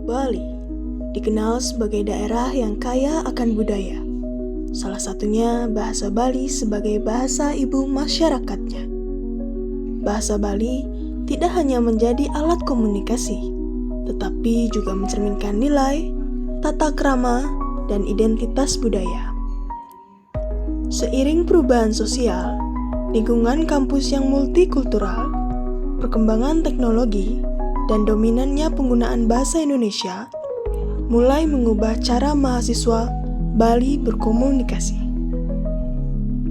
Bali dikenal sebagai daerah yang kaya akan budaya. Salah satunya bahasa Bali sebagai bahasa ibu masyarakatnya. Bahasa Bali tidak hanya menjadi alat komunikasi, tetapi juga mencerminkan nilai, tata krama, dan identitas budaya. Seiring perubahan sosial, lingkungan kampus yang multikultural, perkembangan teknologi, dan dominannya penggunaan bahasa Indonesia mulai mengubah cara mahasiswa Bali berkomunikasi.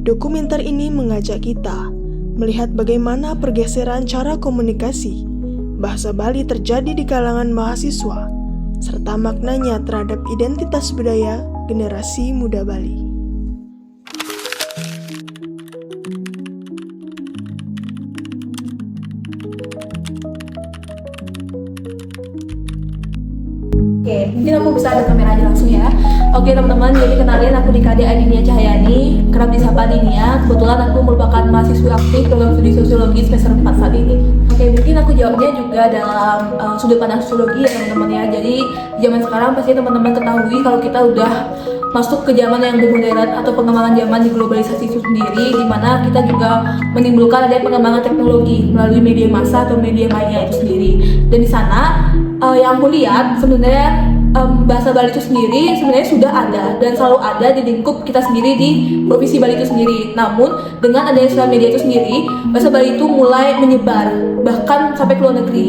Dokumenter ini mengajak kita melihat bagaimana pergeseran cara komunikasi bahasa Bali terjadi di kalangan mahasiswa, serta maknanya terhadap identitas budaya generasi muda Bali. Oke, mungkin aku bisa ada kamera aja langsung ya. Oke teman-teman, jadi kenalin aku Dikade Adinia Cahyani, kerap disapa Dinia. Kebetulan aku merupakan mahasiswa aktif program studi sosiologi semester 4 saat ini. Oke, mungkin aku jawabnya juga dalam sudut pandang sosiologi ya teman-teman ya. Jadi zaman sekarang pasti teman-teman ketahui kalau kita udah masuk ke zaman yang lebih modern atau pengembangan zaman di globalisasi itu sendiri, di mana kita juga menimbulkan adanya pengembangan teknologi melalui media massa atau media maya itu sendiri. Dan di sana yang aku lihat sebenarnya bahasa Bali itu sendiri sebenarnya sudah ada dan selalu ada di lingkup kita sendiri di provinsi Bali itu sendiri. Namun dengan adanya sosial media itu sendiri, bahasa Bali itu mulai menyebar bahkan sampai ke luar negeri.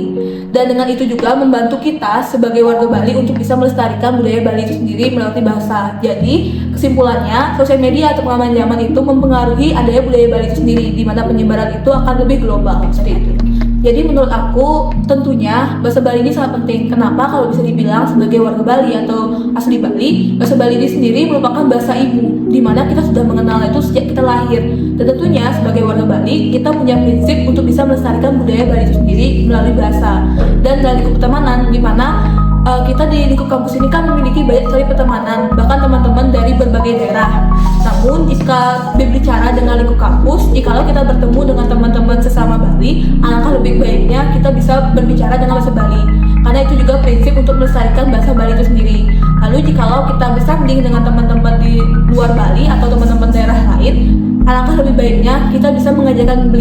Dan dengan itu juga membantu kita sebagai warga Bali untuk bisa melestarikan budaya Bali itu sendiri melalui bahasa. Jadi kesimpulannya, sosial media atau pengembangan zaman itu mempengaruhi adanya budaya Bali itu sendiri, di mana penyebaran itu akan lebih global seperti itu. Jadi menurut aku tentunya bahasa Bali ini sangat penting. Kenapa? Kalau bisa dibilang sebagai warga Bali atau asli Bali, bahasa Bali ini sendiri merupakan bahasa ibu, di mana kita sudah mengenal itu sejak kita lahir. Dan tentunya sebagai warga Bali, kita punya prinsip untuk bisa melestarikan budaya Bali itu sendiri melalui bahasa. Dan dari lingkup pertemanan, di mana kita di lingkup kampus ini kan memiliki banyak sekali pertemanan, bahkan teman-teman dari berbagai daerah. Namun jika berbicara dengan lingkup kampus, jikalau kita bertemu dengan teman-teman sesama Bali, alangkah lebih baiknya kita bisa berbicara dengan bahasa Bali, karena itu juga prinsip untuk melestarikan bahasa Bali itu sendiri. Lalu jikalau kita bersanding dengan teman-teman di luar Bali atau teman-teman daerah lain, alangkah lebih baiknya kita bisa mengajarkan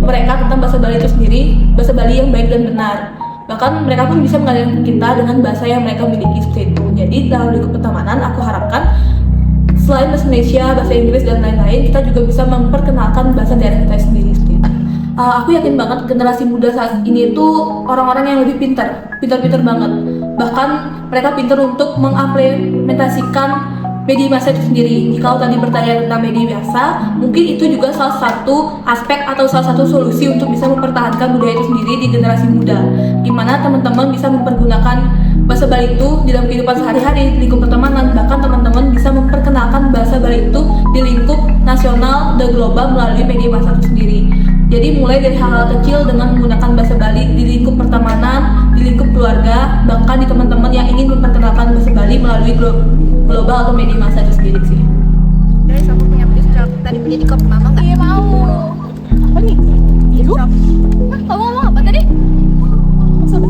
mereka tentang bahasa Bali itu sendiri, bahasa Bali yang baik dan benar. Bahkan mereka pun bisa mengajarkan kita dengan bahasa yang mereka miliki seperti itu. Jadi dalam lingkup pertemanan aku harapkan selain bahasa Indonesia, bahasa Inggris dan lain-lain, kita juga bisa memperkenalkan bahasa daerah kita sendiri seperti itu. Aku yakin banget generasi muda saat ini itu orang-orang yang lebih pintar banget. Bahkan mereka pintar untuk mengimplementasikan media massa itu sendiri. Jika tadi bertanya tentang media massa, mungkin itu juga salah satu aspek atau salah satu solusi untuk bisa mempertahankan budaya itu sendiri di generasi muda. Gimana teman-teman bisa mempergunakan bahasa Bali itu di dalam kehidupan sehari-hari, di lingkup pertemanan, bahkan teman-teman bisa memperkenalkan bahasa Bali itu di lingkup nasional dan global melalui media massa itu sendiri. Jadi mulai dari hal-hal kecil dengan menggunakan bahasa Bali di lingkup pertemanan, di lingkup keluarga, bahkan di teman-teman yang ingin memperkenalkan bahasa Bali melalui global atau media massa itu sendiri sih. Guys, aku punya pedes tadi punya di cup mama nggak? Iya mau. Apa nih? Itu? Hah, kamu ngomong apa tadi? Sama?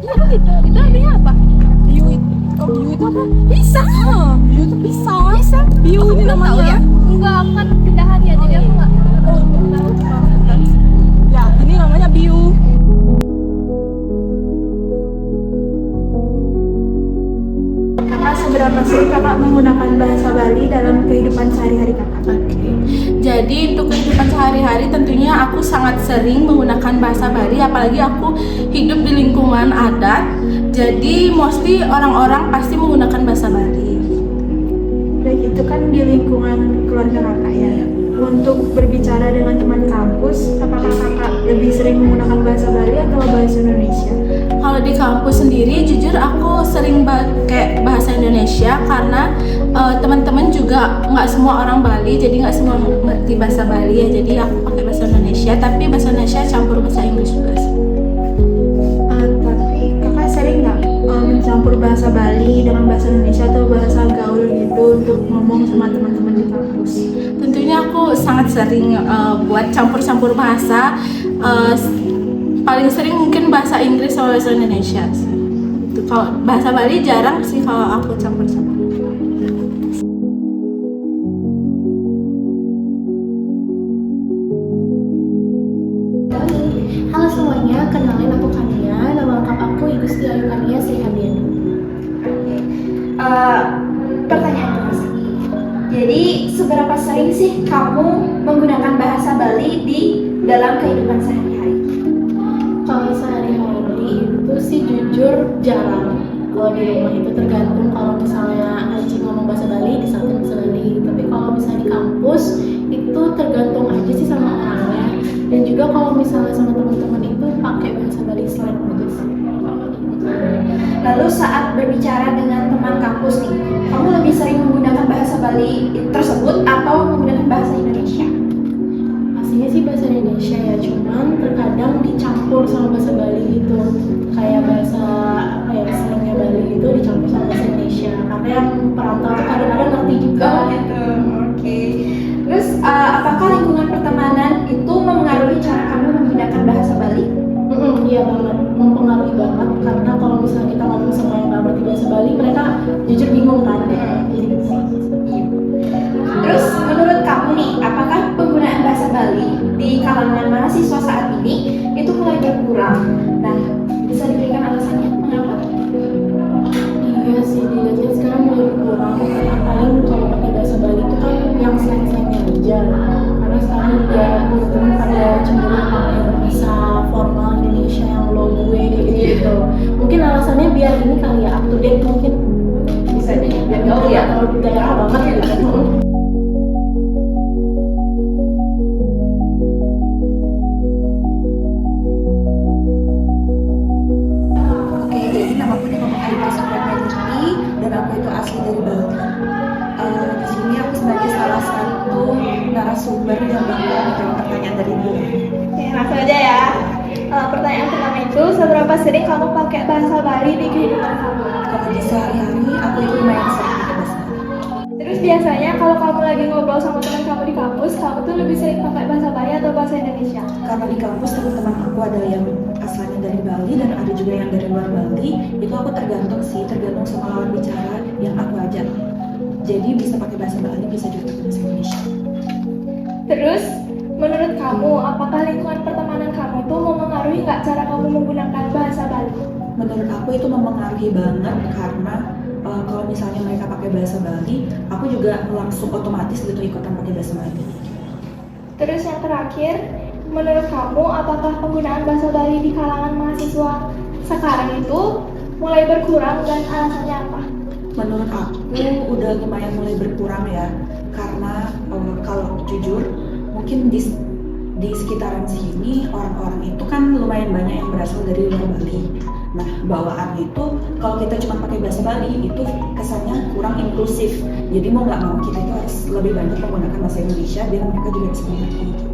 Iya gitu. Itu artinya apa? Biu itu. Oh, biu itu apa? Pisang. Biu itu pisang. Pisang. Biu ini namanya. Ya? Enggak, kan pindahan ya. Jadi aku nggak. Ya, ini namanya biu. Kakak seberapa sering kakak menggunakan bahasa Bali dalam kehidupan sehari-hari kakak? Oke. Jadi untuk kehidupan sehari-hari tentunya aku sangat sering menggunakan bahasa Bali, apalagi aku hidup di lingkungan adat. Jadi mostly orang-orang pasti menggunakan bahasa Bali. Baik, itu kan di lingkungan keluarga kakak ya. Untuk berbicara dengan teman kampus, apakah kakak lebih sering menggunakan bahasa Bali atau bahasa Indonesia? Kalau di kampus sendiri, jujur aku sering pakai bahasa Indonesia karena teman-teman juga nggak semua orang Bali, jadi nggak semua ngerti bahasa Bali ya. Jadi aku pakai bahasa Indonesia, tapi bahasa Indonesia campur bahasa Inggris juga. Tapi kakak sering nggak mencampur bahasa Bali dengan bahasa Indonesia atau bahasa gaul gitu untuk ngomong sama teman-teman di kampus? Tentunya aku sangat sering buat campur-campur bahasa. Paling sering mungkin bahasa Inggris sama bahasa Indonesia. Kalau bahasa Bali jarang sih kalau aku campur sama. Halo semuanya, kenalin aku Kania. Nama lengkap aku Igusti Ayu Kania Srihandiani. Pertanyaan pertama. Jadi, seberapa sering sih kamu menggunakan bahasa Bali di dalam kehidupan sehari-hari? Kalau sehari-hari itu sih jujur jarang. Kalau di rumah itu tergantung, kalau misalnya Aji ngomong bahasa Bali, di sana bahasa Bali. Tapi kalau misalnya di kampus itu tergantung aja sih sama orangnya. Dan juga kalau misalnya sama teman-teman itu pakai bahasa Bali slang aja sih. Lalu saat berbicara dengan teman kampus nih, kamu lebih sering menggunakan bahasa Bali tersebut atau menggunakan bahasa Indonesia? Aslinya sih bahasa Indonesia ya, cuman terkadang dicampur sama bahasa Bali gitu. Kayak bahasa apa ya, slangnya Bali itu dicampur sama bahasa Indonesia. Karena yang perantau tuh kadang-kadang ngerti juga. Gitu. Oke. Terus apakah lingkungan pertemanan itu mempengaruhi cara kamu menggunakan bahasa Bali? Iya banget, mempengaruhi banget. Karena kalau misalnya kita ngomong sama yang nggak ngerti bahasa Bali, mereka jujur bingung kan. Jadi Terus menurut kamu nih, apakah penggunaan bahasa Bali di kalangan mahasiswa saat ini itu mulai berkurang? Nah, bisa diberikan alasannya mengapa? iya sih, dilihatnya sekarang mulai berkurang. Karena paling kalau pakai bahasa Bali itu kan yang slang-slangnya aja. Karena sekarang juga teman-teman pada cenderung pakai bahasa formal Indonesia yang lo gue kayak gitu. Mungkin alasannya biar ini kali ya, up to date mungkin. Bisa jadi biar gaul ya. Kalau di daerah banget gitu. Oke, jadi nama aku Niko Makarimah Supriyanti dan aku itu asli dari Bali. Di sini aku sebagai salah satu narasumber yang bakal menjawab pertanyaan dari dia. Oke, langsung aja ya. Pertanyaan pertama itu, seberapa sering kamu pakai bahasa Bali di kehidupan kamu? Kalau di sehari-hari aku itu lumayan sering pakai bahasa Bali. Terus biasanya kalau kamu lagi ngobrol sama teman kamu di kampus, kamu tuh lebih sering pakai bahasa Bali atau bahasa Indonesia? Karena di kampus teman-teman aku ada yang asalnya dari Bali dan ada juga yang dari luar Bali. Itu aku tergantung sama lawan bicara yang aku ajak. Jadi bisa pakai bahasa Bali, bisa juga pakai bahasa Indonesia. Terus, menurut kamu, apakah lingkungan pertemanan kamu itu mempengaruhi nggak cara kamu menggunakan bahasa Bali? Menurut aku itu mempengaruhi banget karena kalau misalnya mereka pakai bahasa Bali, aku juga langsung otomatis gitu ikutan pakai bahasa Bali. Terus yang terakhir, menurut kamu, apakah penggunaan bahasa Bali di kalangan mahasiswa sekarang itu mulai berkurang dan alasannya apa? Menurut aku udah lumayan mulai berkurang ya, karena kalau jujur mungkin di sekitaran sini orang-orang itu kan lumayan banyak yang berasal dari luar Bali. Nah, bawaan itu kalau kita cuma pakai bahasa Bali itu kesannya kurang inklusif. Jadi mau nggak mau kita itu harus lebih banyak menggunakan bahasa Indonesia biar mereka juga bisa mengerti.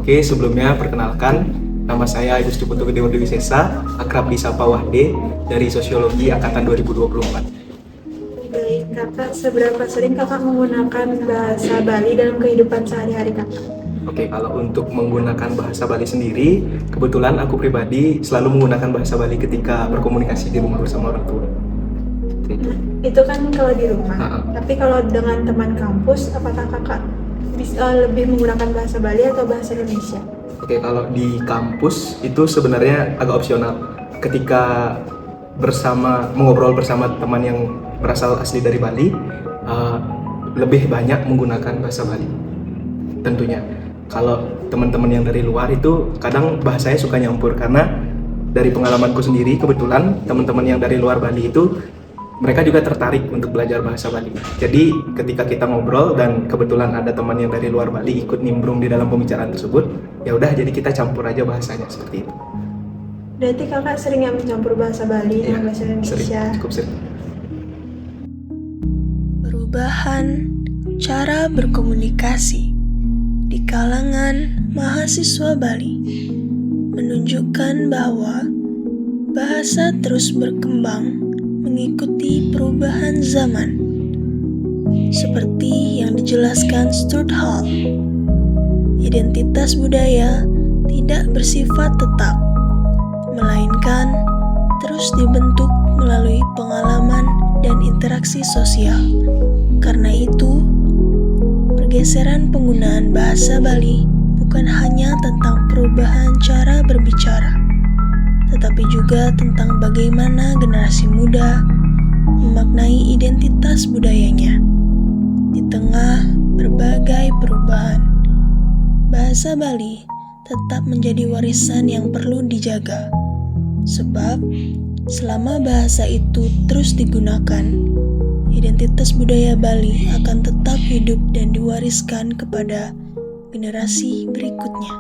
Oke, sebelumnya perkenalkan, nama saya Igusti Putu Gede Wisesa, akrab disapa Wahde, dari Sosiologi Angkatan 2024. Baik, kakak, seberapa sering kakak menggunakan bahasa Bali dalam kehidupan sehari-hari kakak? Oke, kalau untuk menggunakan bahasa Bali sendiri, kebetulan aku pribadi selalu menggunakan bahasa Bali ketika berkomunikasi di rumah bersama orang tua. Itu kan kalau di rumah. Ha-ha. Tapi kalau dengan teman kampus, apakah kakak bisa lebih menggunakan bahasa Bali atau bahasa Indonesia? Oke, kalau di kampus itu sebenarnya agak opsional. Ketika mengobrol bersama teman yang berasal asli dari Bali, lebih banyak menggunakan bahasa Bali. Tentunya, kalau teman-teman yang dari luar itu kadang bahasanya suka nyampur karena dari pengalamanku sendiri kebetulan teman-teman yang dari luar Bali itu mereka juga tertarik untuk belajar bahasa Bali. Jadi ketika kita ngobrol dan kebetulan ada teman yang dari luar Bali ikut nimbrung di dalam pembicaraan tersebut, ya udah jadi kita campur aja bahasanya seperti itu. Berarti kakak sering yang mencampur bahasa Bali Ya, dengan bahasa Indonesia? sering, cukup sering. Perubahan cara berkomunikasi di kalangan mahasiswa Bali menunjukkan bahwa bahasa terus berkembang mengikuti perubahan zaman. Seperti yang dijelaskan Stuart Hall, identitas budaya tidak bersifat tetap, melainkan terus dibentuk melalui pengalaman dan interaksi sosial. Karena itu, pergeseran penggunaan bahasa Bali bukan hanya tentang perubahan cara berbicara, tetapi juga tentang bagaimana generasi muda memaknai identitas budayanya. Di tengah berbagai perubahan, bahasa Bali tetap menjadi warisan yang perlu dijaga. Sebab, selama bahasa itu terus digunakan, identitas budaya Bali akan tetap hidup dan diwariskan kepada generasi berikutnya.